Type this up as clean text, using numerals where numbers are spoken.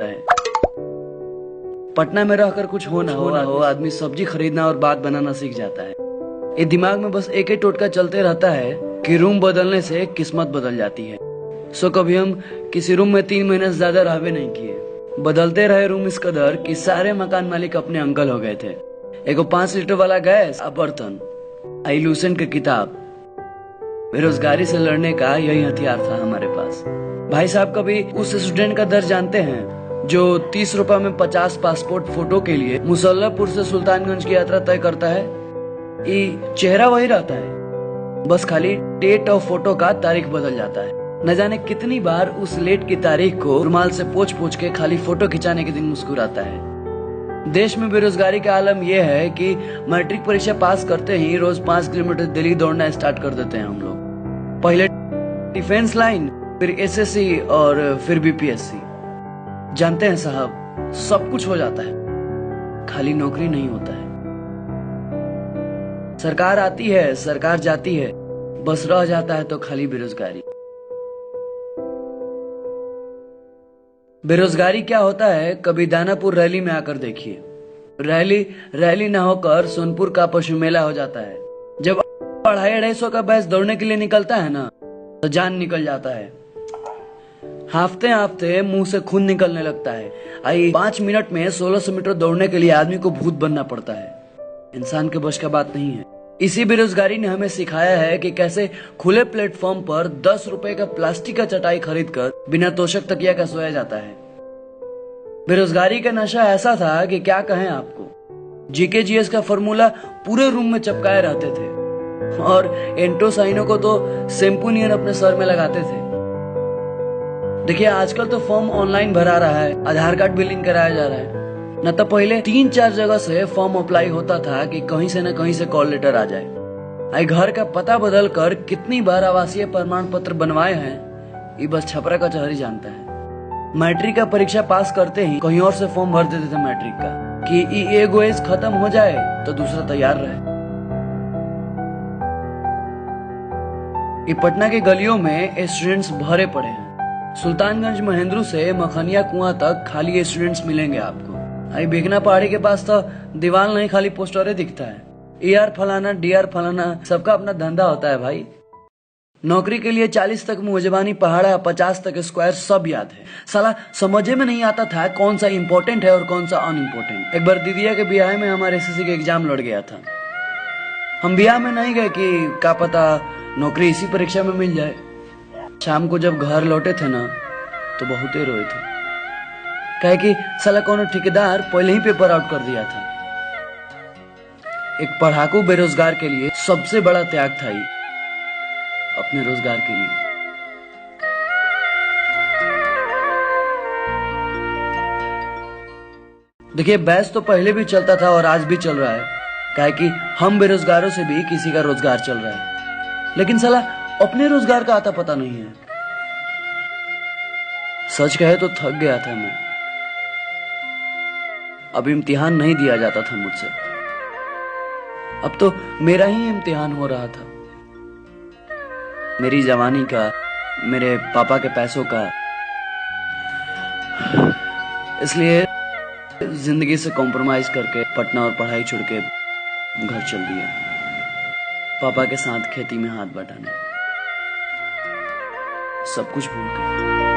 है। पटना में रहकर कुछ हो ना हो आदमी सब्जी खरीदना और बात बनाना सीख जाता है। ये दिमाग में बस एक ही टोटका चलते रहता है कि रूम बदलने से किस्मत बदल जाती है। सो कभी हम किसी रूम में 3 महीने से ज्यादा रहबे नहीं किए। बदलते रहे रूम इस कदर कि सारे मकान मालिक अपने अंकल हो गए थे। एगो 5 लीटर वाला गैस, बर्तन, लूसेंट की किताब। बेरोजगारी से लड़ने का यही हथियार था हमारे पास। भाई साहब कभी उस स्टूडेंट का दर्द जानते हैं जो 30 रुपए में 50 पासपोर्ट फोटो के लिए मुसल्लापुर से सुल्तानगंज की यात्रा तय करता है। ये चेहरा वही रहता है, बस खाली डेट और फोटो का तारीख बदल जाता है। न जाने कितनी बार उस लेट की तारीख को रुमाल से पोंछ पोंछ के खाली फोटो खिंचाने के दिन मुस्कुराता है। देश में बेरोजगारी का आलम यह है कि मैट्रिक परीक्षा पास करते ही रोज 5 किलोमीटर दिल्ली दौड़ना स्टार्ट कर देते हैं हम लोग। पहले डिफेंस लाइन, फिर एसएससी और फिर बीपीएससी। जानते हैं साहब, सब कुछ हो जाता है, खाली नौकरी नहीं होता है। सरकार आती है, सरकार जाती है, बस रह जाता है तो खाली बेरोजगारी। बेरोजगारी क्या होता है, कभी दानापुर रैली में आकर देखिए। रैली ना होकर सोनपुर का पशु मेला हो जाता है। जब 250-250 का बैच दौड़ने के लिए निकलता है ना, तो जान निकल जाता है। हाफते हाफते मुंह से खून निकलने लगता है। 5 मिनट में 1600 मीटर दौड़ने के लिए आदमी को भूत बनना पड़ता है। इंसान के बस का बात नहीं है। इसी बेरोजगारी ने हमें सिखाया है कि कैसे खुले प्लेटफॉर्म पर 10 रुपए का प्लास्टिक का चटाई खरीद कर बिना तोशक तकिया का सोया जाता है। बेरोजगारी का नशा ऐसा था कि क्या कहें आपको। जीके जीएस का फॉर्मूला पूरे रूम में चिपकाए रहते थे और एंटोसाइनो को तो शैम्पू नियन अपने सर में लगाते थे। देखिए आजकल तो फॉर्म ऑनलाइन भरा रहा है, आधार कार्ड भी लिंक कराया जा रहा है। न तो पहले 3-4 जगह से फॉर्म अप्लाई होता था कि कहीं से न कहीं से कॉल लेटर आ जाए। घर का पता बदल कर कितनी बार आवासीय प्रमाण पत्र बनवाए हैं, ये बस छपरा का कचहरी जानता है। मैट्रिक का परीक्षा पास करते ही कहीं और से फॉर्म भर देते थे मैट्रिक का कि एगो एज खत्म हो जाए तो दूसरा तैयार रहे। ये पटना के गलियों में स्टूडेंट्स भरे पड़े हैं। सुल्तानगंज महेंद्रू से मखनिया कुआं तक खाली स्टूडेंट्स मिलेंगे आपको। बेगना पहाड़ी के पास तो दीवार नहीं, खाली पोस्टरे दिखता है। ER फलाना, DR फलाना, सबका अपना धंधा होता है भाई। नौकरी के लिए 40 तक मुजबानी पहाड़ा, 50 तक स्क्वायर सब याद है। साला समझे में नहीं आता था कौन सा इम्पोर्टेंट है और कौन सा अनइम्पोर्टेंट। एक बार दीदिया के ब्याह में हमारे SSC के एग्जाम लड़ गया था। हम ब्याह में नहीं गए कि क्या पता नौकरी इसी परीक्षा में मिल जाए। शाम को जब घर लौटे थे ना, तो बहुते रोए थे, कहे कि साला कोनो ठेकेदार पहले ही पेपर आउट कर दिया था। एक पढ़ाकू बेरोजगार के लिए सबसे बड़ा त्याग था ये, अपने रोजगार के लिए। देखिए बैच तो पहले भी चलता था और आज भी चल रहा है, काहे कि हम बेरोजगारों से भी किसी का रोजगार चल रहा है। लेकिन साला अपने रोजगार का आता पता नहीं है। सच कहे तो थक गया था मैं। अब इम्तिहान नहीं दिया जाता था मुझसे, अब तो मेरा ही इम्तिहान हो रहा था। मेरी जवानी का, मेरे पापा के पैसों का। इसलिए जिंदगी से कॉम्प्रोमाइज करके पटना और पढ़ाई छोड़ के घर चल दिया, पापा के साथ खेती में हाथ बटाने, सब कुछ भूल कर।